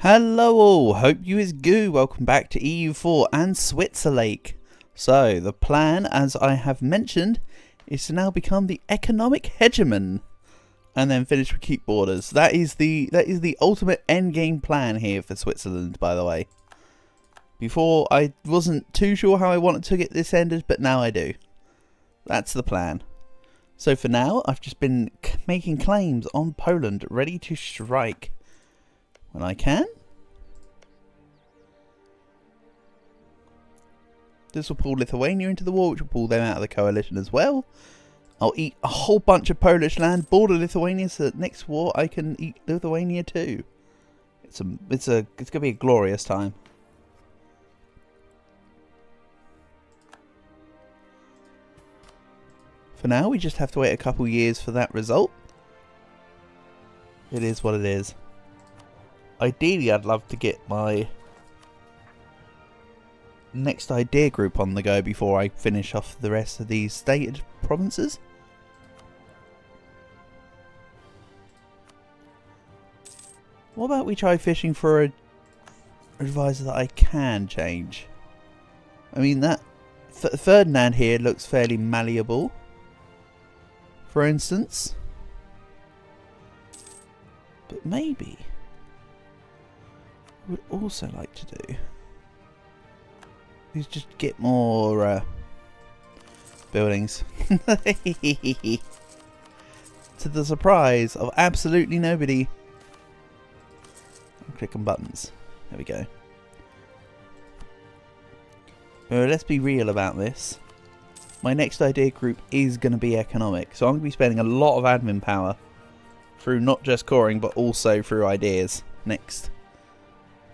Hello all, hope you is good. Welcome back to EU4 and Switzerlake. So the plan, as I have mentioned, is to now become the economic hegemon and then finish with keep borders. That is the ultimate end game plan here for Switzerland, by the way. Before I wasn't too sure how I wanted to get this ended, but now I do. That's the plan. So for now, I've just been making claims on Poland, ready to strike when I can. This will pull Lithuania into the war, which will pull them out of the coalition as well. I'll eat a whole bunch of Polish land, border Lithuania, so that next war I can eat Lithuania too. It's gonna be a glorious time. For now, we just have to wait a couple years for that result. It is what it is. Ideally, I'd love to get my next idea group on the go before I finish off the rest of these stated provinces. What about we try fishing for a advisor that I can change? I mean, that Ferdinand here looks fairly malleable, for instance. But maybe I would also like to do is just get more buildings. To the surprise of absolutely nobody. I'm clicking buttons. There we go. Let's be real about this. My next idea group is going to be economic, so I'm going to be spending a lot of admin power through not just coring but also through ideas next.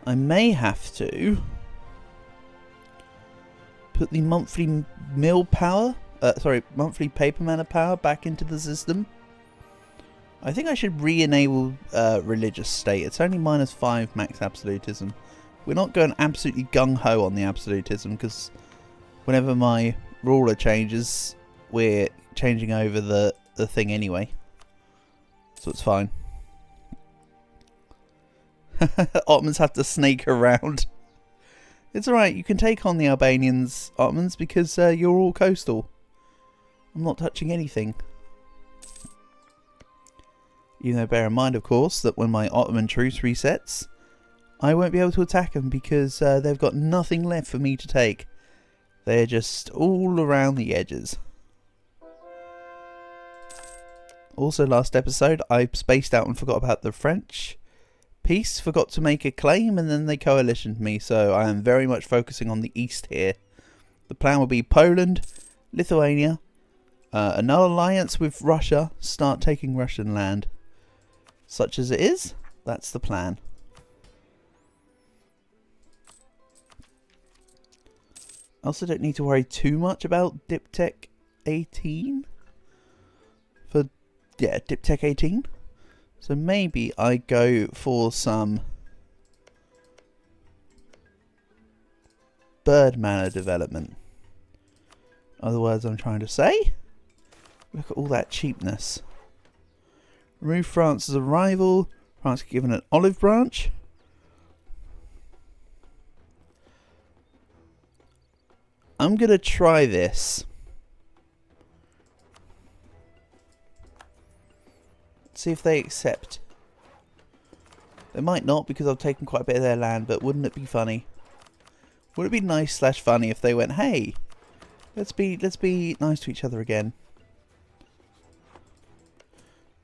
I may have to put the monthly monthly paper mana power back into the system. I think I should re-enable religious state. It's only -5 max absolutism. We're not going absolutely gung-ho on the absolutism because whenever my ruler changes, we're changing over the thing anyway. So it's fine. Ottomans have to snake around. It's alright, you can take on the Albanians, Ottomans, because you're all coastal. I'm not touching anything. Even though bear in mind, of course, that when my Ottoman truce resets, I won't be able to attack them because they've got nothing left for me to take. They're just all around the edges. Also, last episode, I spaced out and forgot about the French piece. Forgot to make a claim and then they coalitioned me. So I am very much focusing on the east here. The plan will be Poland, Lithuania, another alliance with Russia, start taking Russian land. Such as it is, that's the plan. I also don't need to worry too much about Diptech 18. Yeah, Diptech 18. So maybe I go for some bird manor development. Other words I'm trying to say. Look at all that cheapness. Remove France's arrival. France given an olive branch. I'm going to try this. See if they accept. They might not because I've taken quite a bit of their land, but wouldn't it be funny? Would it be nice / funny if they went, hey, let's be nice to each other again.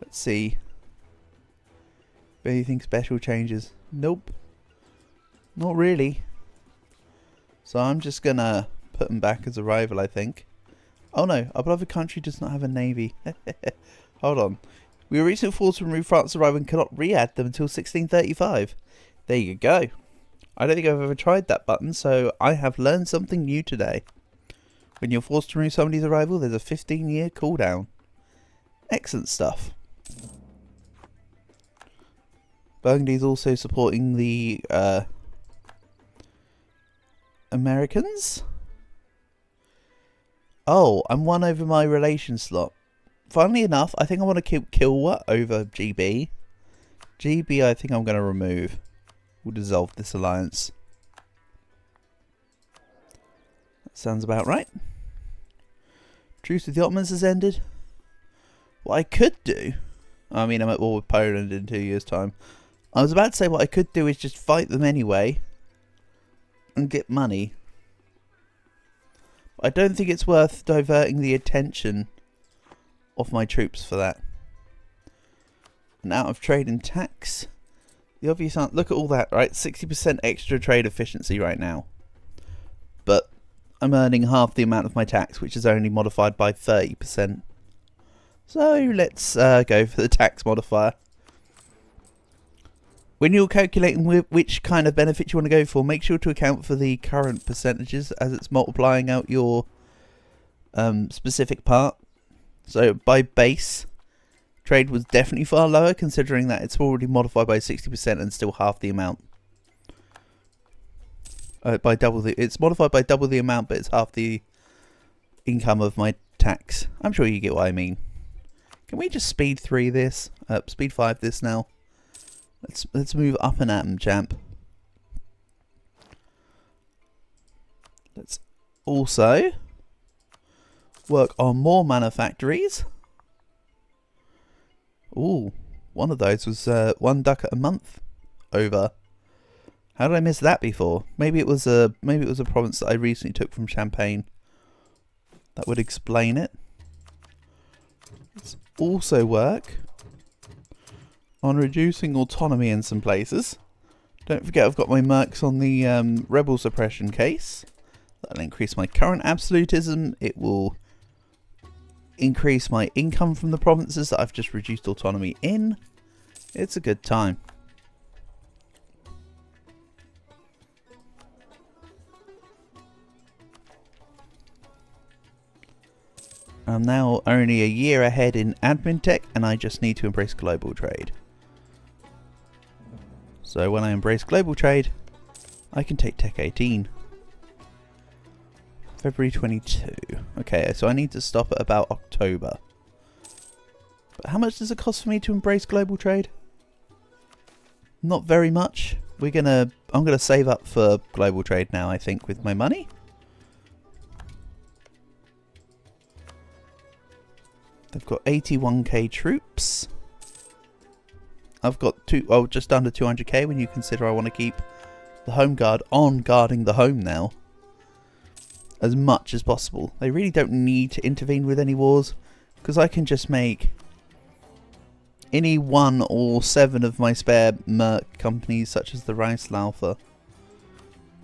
Let's see. If anything special changes. Nope. Not really. So I'm just gonna put them back as a rival, I think. Oh no, our beloved country does not have a navy. Hold on. We were recently forced to remove France's arrival and cannot re-add them until 1635. There you go. I don't think I've ever tried that button, so I have learned something new today. When you're forced to remove somebody's arrival, there's a 15-year cooldown. Excellent stuff. Burgundy's also supporting the Americans. Oh, I'm one over my relation slot. Funnily enough, I think I want to keep Kilwa over GB. GB I think I'm going to remove. We'll dissolve this alliance. That sounds about right. Truce with the Ottomans has ended. What I could do... I mean, I'm at war with Poland in 2 years' time. I was about to say what I could do is just fight them anyway. And get money. I don't think it's worth diverting the attention of my troops for that. And out of trade and tax. The obvious answer, look at all that, right? 60% extra trade efficiency right now. But I'm earning half the amount of my tax, which is only modified by 30%. So let's go for the tax modifier. When you're calculating which kind of benefit you want to go for, make sure to account for the current percentages as it's multiplying out your specific part. So by base, trade was definitely far lower, considering that it's already modified by 60% and still half the amount. It's modified by double the amount, but it's half the income of my tax. I'm sure you get what I mean. Can we just speed 3 this? Speed 5 this now. Let's move up and at 'em, champ. Let's also work on more manufactories. Ooh, one of those was 1 ducat a month over. How did I miss that before? Maybe it was a province that I recently took from Champagne. That would explain it. Let's also work on reducing autonomy in some places. Don't forget I've got my mercs on the rebel suppression case. That'll increase my current absolutism. It will increase my income from the provinces that I've just reduced autonomy in. It's a good time. I'm now only a year ahead in admin tech, and I just need to embrace global trade. So when I embrace global trade, I can take Tech 18. February 22. Okay, so I need to stop at about October. But how much does it cost for me to embrace global trade? Not very much. I'm gonna save up for global trade now, I think, with my money. They've got 81k troops. I've got just under 200k when you consider I want to keep the home guard on guarding the home now. As much as possible. They really don't need to intervene with any wars, because I can just make any 1 or 7 of my spare merc companies, such as the Reichsläufer.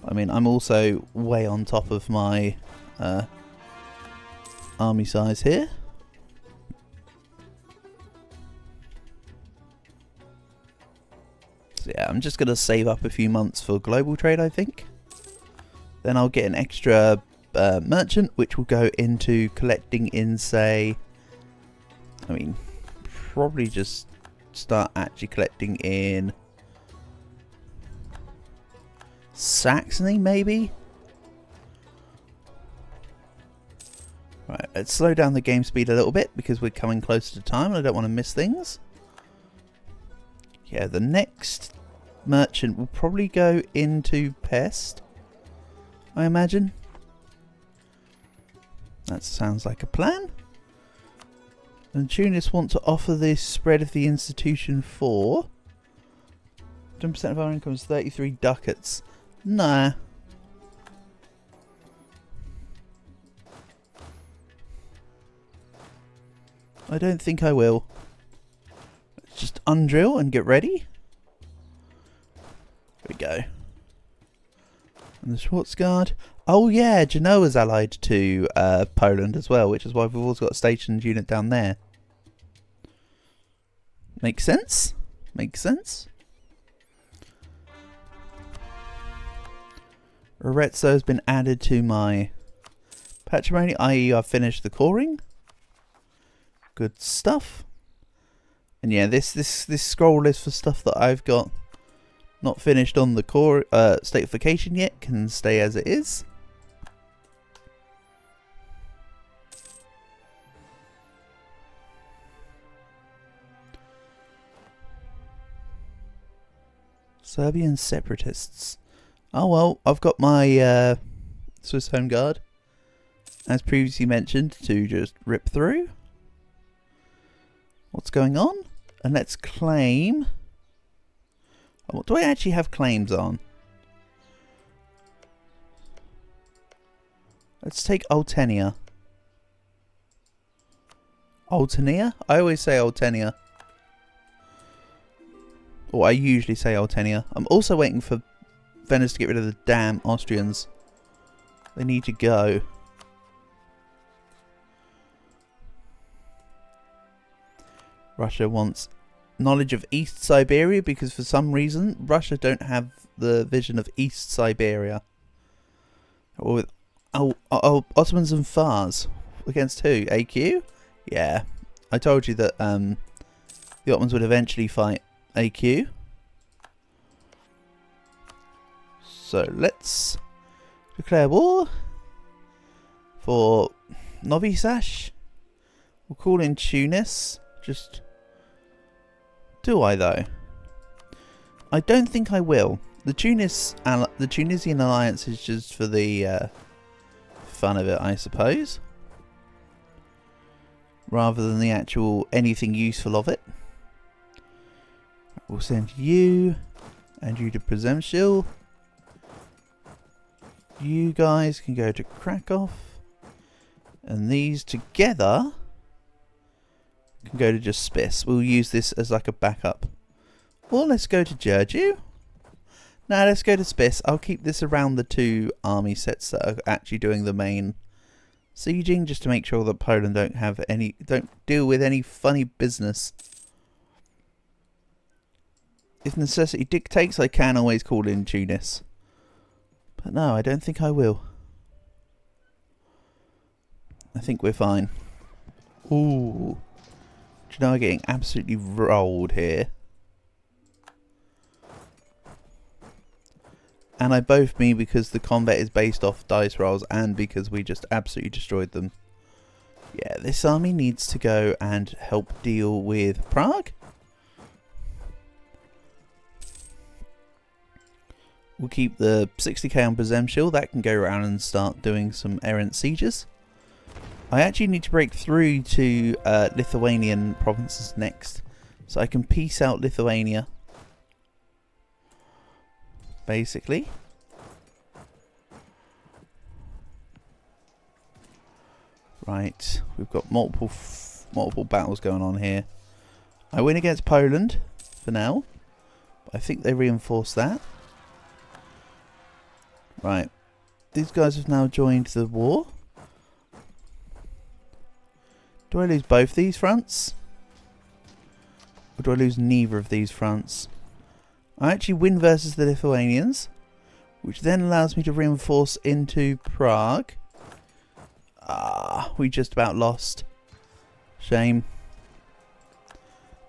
I mean, I'm also way on top of my army size here. So yeah, I'm just going to save up a few months for global trade, I think. Then I'll get an extra merchant, which will go into collecting in, say... I mean, probably just start actually collecting in... Saxony, maybe? Right, let's slow down the game speed a little bit, because we're coming closer to time and I don't want to miss things. Yeah, the next merchant will probably go into Pest, I imagine. That sounds like a plan. And Tunis want to offer this spread of the institution for 10% of our income is 33 ducats. Nah. I don't think I will. Just undrill and get ready. There we go. And the Schwarzguard. Oh yeah, Genoa's allied to Poland as well, which is why we've also got a stationed unit down there. Makes sense? Makes sense. Arezzo has been added to my patrimony, i.e. I've finished the coring. Good stuff. And yeah, this scroll list for stuff that I've got not finished on the core statification yet can stay as it is. Serbian separatists. Oh well, I've got my Swiss Home Guard, as previously mentioned, to just rip through. What's going on? And let's claim... What do I actually have claims on? Let's take Oltenia. Oltenia? I always say Oltenia. Or I usually say Oltenia. I'm also waiting for Venice to get rid of the damn Austrians. They need to go. Russia wants knowledge of East Siberia because for some reason Russia don't have the vision of East Siberia. Or with Ottomans and Fars against who? AQ? Yeah, I told you that the Ottomans would eventually fight AQ. So let's declare war for Novi Sash. We'll call in Tunis. Just do I though? I don't think I will. The Tunisian alliance is just for the fun of it, I suppose, rather than the actual anything useful of it. We'll send you and you to Przemysl. You guys can go to Krakow, and these together can go to just Spiss. We'll use this as like a backup. Or let's go to Georgiou. Now let's go to Spiss. I'll keep this around the two army sets that are actually doing the main sieging, just to make sure that Poland don't deal with any funny business. If necessity dictates, I can always call in Tunis. But no, I don't think I will. I think we're fine. Ooh. Genoa getting absolutely rolled here. And I both mean because the combat is based off dice rolls and because we just absolutely destroyed them. Yeah, this army needs to go and help deal with Prague. We'll keep the 60k on Przemysl. That can go around and start doing some errant sieges. I actually need to break through to Lithuanian provinces next, so I can peace out Lithuania. Basically. Right, we've got multiple battles going on here. I win against Poland for now. I think they reinforced that. Right, these guys have now joined the war. Do I lose both these fronts? Or do I lose neither of these fronts? I actually win versus the Lithuanians, which then allows me to reinforce into Prague. Ah, we just about lost. Shame.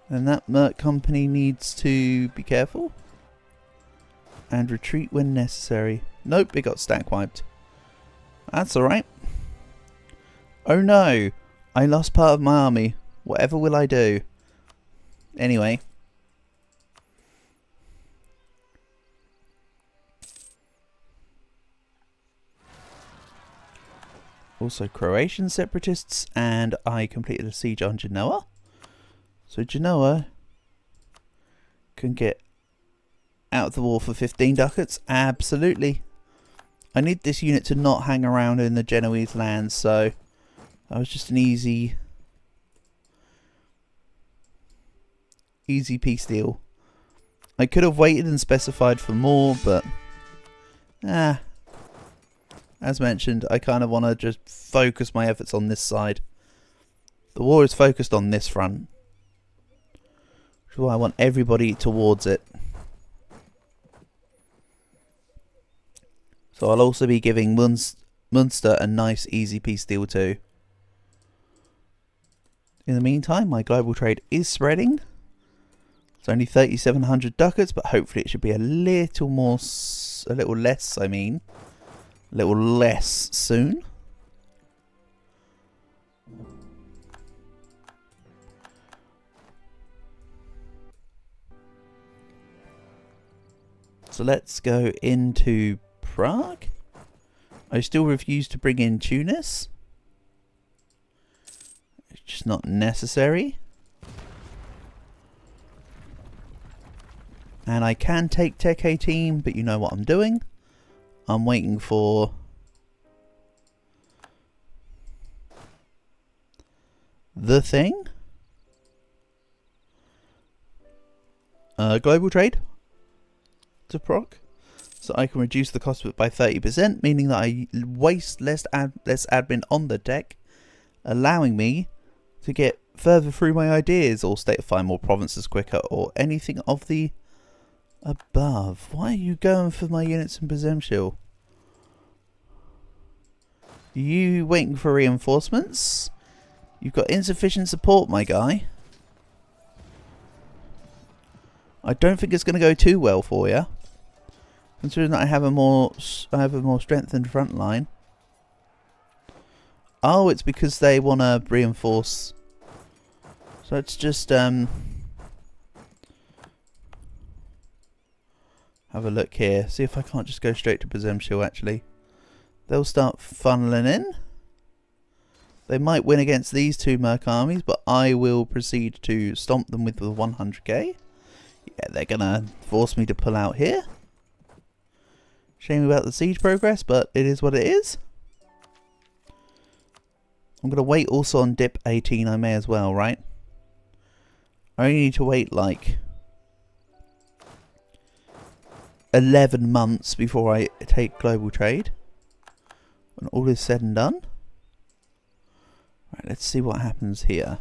And that Merc company needs to be careful. And retreat when necessary. Nope, it got stack wiped. That's alright. Oh no, I lost part of my army. Whatever will I do? Anyway. Also Croatian separatists, and I completed a siege on Genoa. So Genoa can get out of the war for 15 ducats. Absolutely. I need this unit to not hang around in the Genoese lands, so that was just an easy peace deal. I could have waited and specified for more, but as mentioned, I kind of want to just focus my efforts on this side. The war is focused on this front, which is why I want everybody towards it. So I'll also be giving Munster a nice easy peace deal too. In the meantime, my global trade is spreading. It's only 3,700 ducats, but hopefully it should be a little less soon. So let's go into Prague. I still refuse to bring in Tunis. It's just not necessary. And I can take Tech 18, but you know what I'm doing. I'm waiting for the thing. Global trade to proc. So I can reduce the cost of it by 30%, meaning that I waste less admin on the deck, allowing me to get further through my ideas or statefy more provinces quicker or anything of the above. Why are you going for my units in Przemysl? You waiting for reinforcements? You've got insufficient support, my guy. I don't think it's going to go too well for you, considering that I have a more strengthened front line. Oh, it's because they want to reinforce. So let's just have a look here. See if I can't just go straight to Przemysl. Actually, they'll start funneling in. They might win against these two Merc armies, but I will proceed to stomp them with the 100k. Yeah, they're gonna force me to pull out here. Shame about the siege progress, but it is what it is. I'm gonna wait also on dip 18. I may as well, right? I only need to wait like 11 months before I take global trade. When all is said and done. Right, let's see what happens here.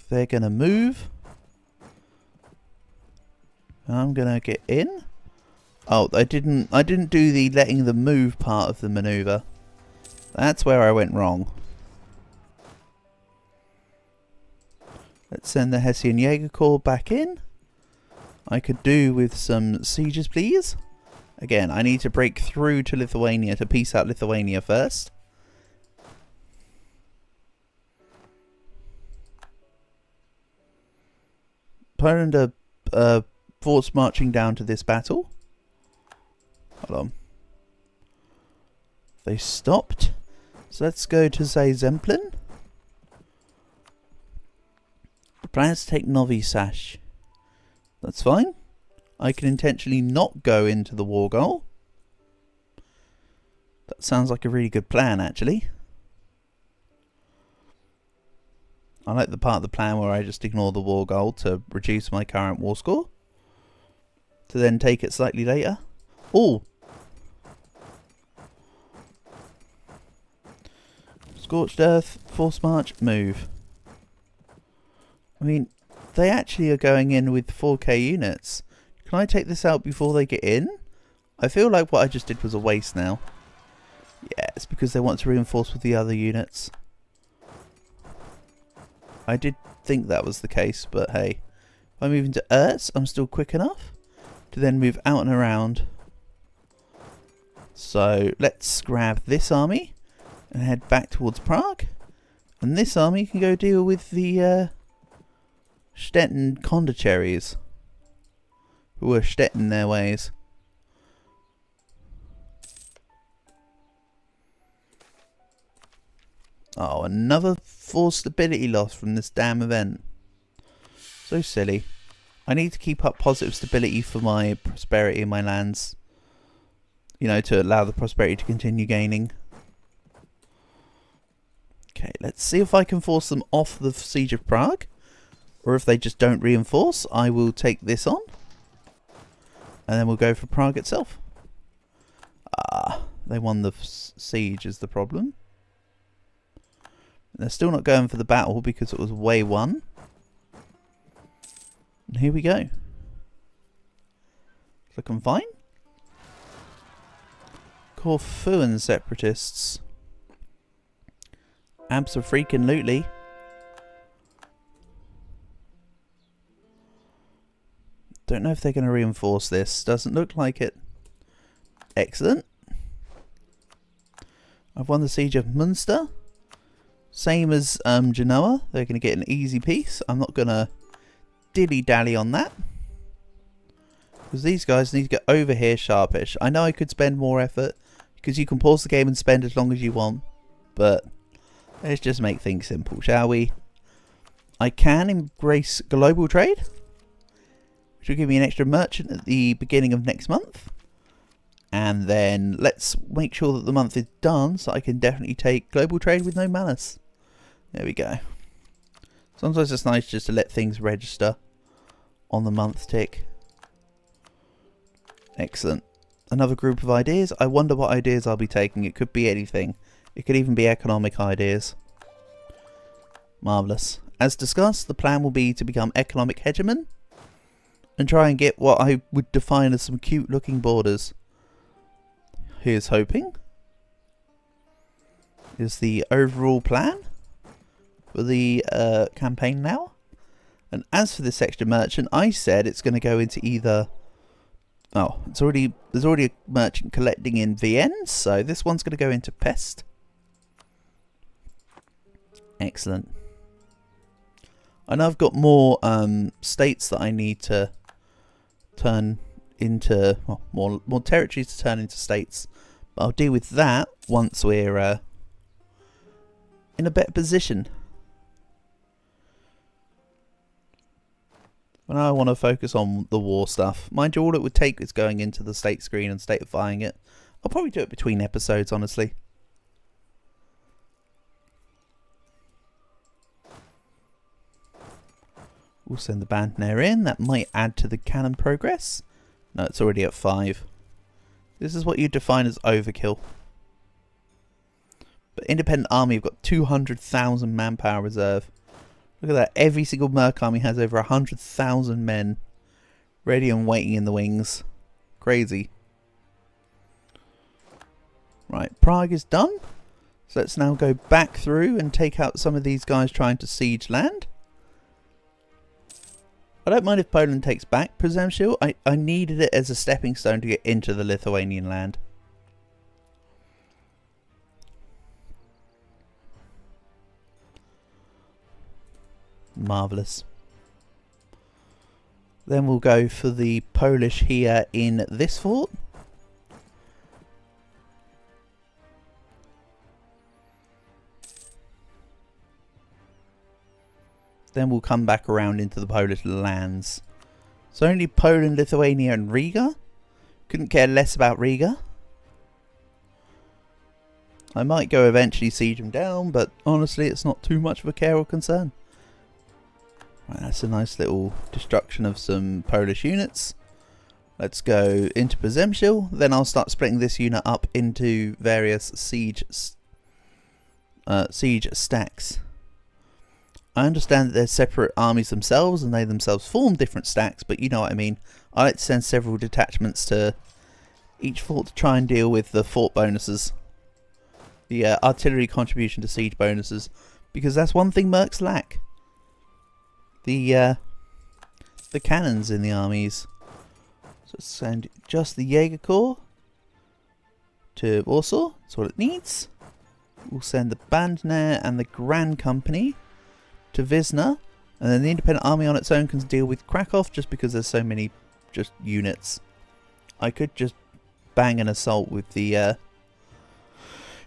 They're gonna move. I'm gonna get in. Oh, I didn't do the letting them move part of the maneuver. That's where I went wrong. Let's send the Hessian Jaeger Corps back in. I could do with some sieges, please. Again, I need to break through to Lithuania to peace out Lithuania first. Poland are force marching down to this battle. Hold on. They stopped. So let's go to Zemplin. The plan is to take Novi Sash. That's fine. I can intentionally not go into the war goal. That sounds like a really good plan, actually. I like the part of the plan where I just ignore the war goal to reduce my current war score, to then take it slightly later. Oh! Scorched Earth, Force March, move. I mean, they actually are going in with 4k units. Can I take this out before they get in? I feel like what I just did was a waste now. Yeah, it's because they want to reinforce with the other units. I did think that was the case, but hey. If I move into Erz, I'm still quick enough to then move out and around. So let's grab this army and head back towards Prague. And this army can go deal with the Stettin Condicheries, who are Stettin their ways. Oh, another force stability loss from this damn event. So silly. I need to keep up positive stability for my prosperity in my lands. You know, to allow the prosperity to continue gaining. Okay, let's see if I can force them off the siege of Prague. Or if they just don't reinforce, I will take this on. And then we'll go for Prague itself. Ah, they won the siege is the problem. They're still not going for the battle because it was way won. And here we go. Looking fine. Corfuan separatists. Abso-freaking-lutely. Don't know if they're going to reinforce this. Doesn't look like it. Excellent. I've won the siege of Munster. Same as Genoa. They're going to get an easy piece. I'm not going to dilly-dally on that. Because these guys need to get over here sharpish. I know I could spend more effort, because you can pause the game and spend as long as you want. But let's just make things simple, shall we? I can embrace global trade, which will give me an extra merchant at the beginning of next month. And then let's make sure that the month is done so I can definitely take global trade with no malice. There we go. Sometimes it's nice just to let things register on the month tick. Excellent. Another group of ideas. I wonder what ideas I'll be taking. It could be anything. It could even be economic ideas. Marvellous. As discussed, the plan will be to become economic hegemon and try and get what I would define as some cute looking borders. Here's hoping. Is the overall plan for the campaign now. And as for this extra merchant, I said it's going to go into either... Oh, there's already a merchant collecting in Vienne, so this one's going to go into Pest. Excellent. I know I've got more states that I need to turn into... Well, more territories to turn into states. But I'll deal with that once we're in a better position. But now I want to focus on the war stuff. Mind you, all it would take is going into the state screen and statefying it. I'll probably do it between episodes, honestly. We'll send the Bandner in. That might add to the cannon progress. No, it's already at 5. This is what you define as overkill. But Independent Army have got 200,000 manpower reserve. Look at that. Every single Merc army has over 100,000 men ready and waiting in the wings. Crazy. Right, Prague is done. So let's now go back through and take out some of these guys trying to siege land. I don't mind if Poland takes back Przemysl. I needed it as a stepping stone to get into the Lithuanian land. Marvellous. Then we'll go for the Polish here in this fort. Then we'll come back around into the Polish lands. So only Poland, Lithuania and Riga. Couldn't care less about Riga. I might go eventually siege them down, but honestly it's not too much of a care or concern. Right, that's a nice little destruction of some Polish units. Let's go into Przemysl. Then I'll start splitting this unit up into various siege stacks. I understand that they're separate armies themselves and they themselves form different stacks, but you know what I mean. I like to send several detachments to each fort to try and deal with the fort bonuses. The artillery contribution to siege bonuses, because that's one thing Mercs lack. The cannons in the armies. So let's send just the Jaeger Corps to Warsaw. That's what it needs. We'll send the Bandner and the Grand Company to Wisna, and then the Independent Army on its own can deal with Krakow just because there's so many just units. I could just bang an assault with the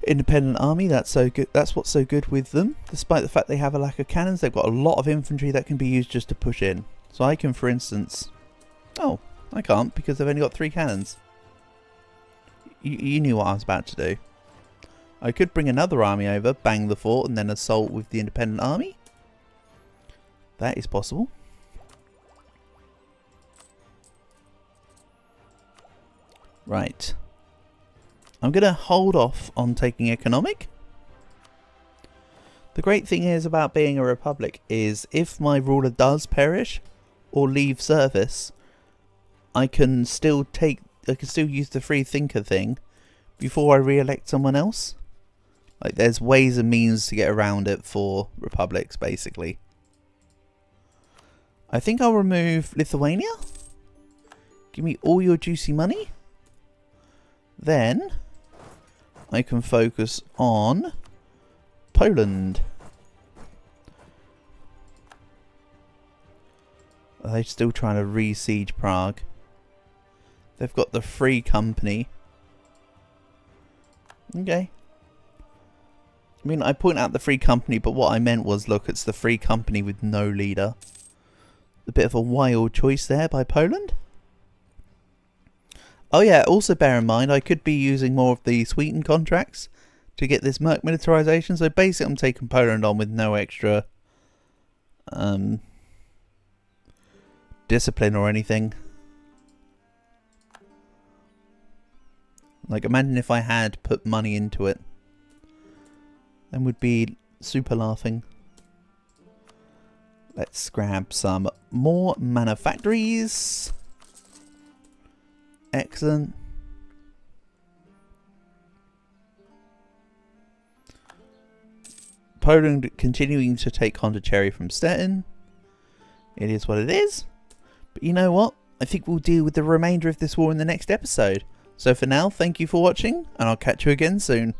Independent Army. That's so good. That's what's so good with them. Despite the fact they have a lack of cannons, they've got a lot of infantry that can be used just to push in. So I can, for instance... Oh, I can't because they've only got 3 cannons. You knew what I was about to do. I could bring another army over, bang the fort, and then assault with the Independent Army. That is possible. Right. I'm going to hold off on taking economic. The great thing is about being a republic is if my ruler does perish or leave service, I can still use the free thinker thing before I re-elect someone else. Like there's ways and means to get around it for republics basically. I think I'll remove Lithuania. Give me all your juicy money. Then I can focus on Poland. Are they still trying to re-siege Prague? They've got the free company. Okay. I mean, I point out the free company, but what I meant was, look, it's the free company with no leader. A bit of a wild choice there by Poland. Oh yeah, also bear in mind, I could be using more of the Sweden contracts to get this Merc militarization. So basically I'm taking Poland on with no extra discipline or anything. Like, imagine if I had put money into it. Then would be super laughing. Let's grab some more manufactories. Excellent. Poland continuing to take Honda from Stettin. It is what it is. But you know what? I think we'll deal with the remainder of this war in the next episode. So for now, thank you for watching, and I'll catch you again soon.